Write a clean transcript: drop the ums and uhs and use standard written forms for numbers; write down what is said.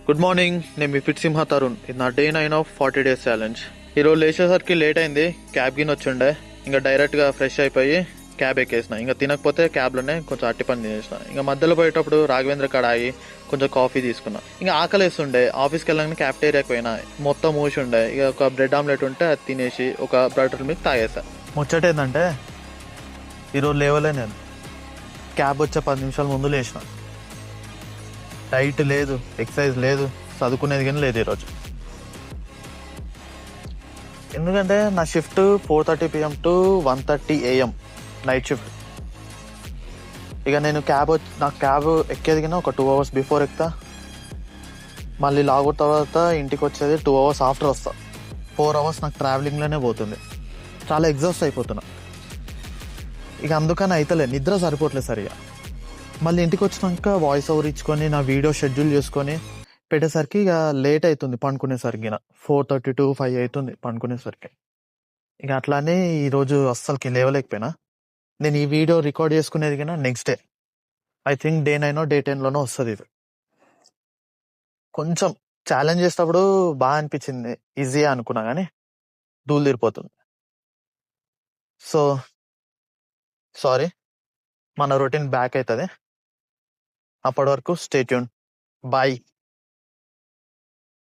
Good morning. నేను మీ fit సింహ తరుణ్. ఇది నా డే 9 ఆఫ్ 40 డేస్ ఛాలెంజ్. ఈరోజు లేచేసరికి లేట్ అయింది. క్యాబ్ గిన్ వచ్చిండే. ఇంకా డైరెక్ట్గా ఫ్రెష్ అయిపోయి క్యాబ్ ఎక్కేసిన. ఇంకా తినకపోతే క్యాబ్లోనే కొంచెం అట్టి పని తినేసిన. ఇంకా మధ్యలో పోయేటప్పుడు రాఘవేంద్ర కాడ ఆగి కొంచెం కాఫీ తీసుకున్నా. ఇంకా ఆకలేస్తుండే. ఆఫీస్కి వెళ్ళగానే క్యాఫ్టేరియాకి పోయినా. మొత్తం మూసి ఉండే. ఇక ఒక బ్రెడ్ ఆమ్లెట్ ఉంటే అది తినేసి ఒక బటర్ మిల్క్ తాగేసా. ముచ్చట ఏంటంటే ఈరోజు లేవలే నేను. క్యాబ్ వచ్చే 10 నిమిషాల ముందు లేచిన. డైట్ లేదు, ఎక్సర్సైజ్ లేదు, చదువుకునేది కానీ లేదు ఈరోజు. ఎందుకంటే నా shift 4:30 PM to 1:30 AM night shift. ఇక నేను నాకు క్యాబ్ ఎక్కేది కానీ ఒక 2 hours బిఫోర్ ఎక్కుతా. మళ్ళీ లాగౌట్ తర్వాత ఇంటికి వచ్చేది 2 hours ఆఫ్టర్ వస్తా. 4 hours నాకు ట్రావెలింగ్లోనే పోతుంది. చాలా ఎగ్జాస్ట్ అయిపోతున్నా. ఇక అందుకని అయితలే, నిద్ర సరిపోవట్లేదు సరిగా. మళ్ళీ ఇంటికి వచ్చినాక వాయిస్ ఓవర్ ఇచ్చుకొని నా వీడియో షెడ్యూల్ చేసుకొని పెట్టేసరికి ఇక లేట్ అవుతుంది పండుకునేసరికి. 4:30 to 5 అవుతుంది పండుకునేసరికి. ఇక అట్లానే ఈరోజు అస్సలకి లేవలేకపోయినా. నేను ఈ వీడియో రికార్డ్ చేసుకునేది కానీ next day, I think day 9 day 10 వస్తుంది ఇది. కొంచెం ఛాలెంజ్ చేసేటప్పుడు బాగా అనిపించింది, ఈజీగా అనుకున్నా కానీ ధూళి తీరిపోతుంది. సో సారీ, మన రొటీన్ బ్యాక్ అవుతుంది. అప్పటి వరకు స్టే ట్యూన్. బాయ్.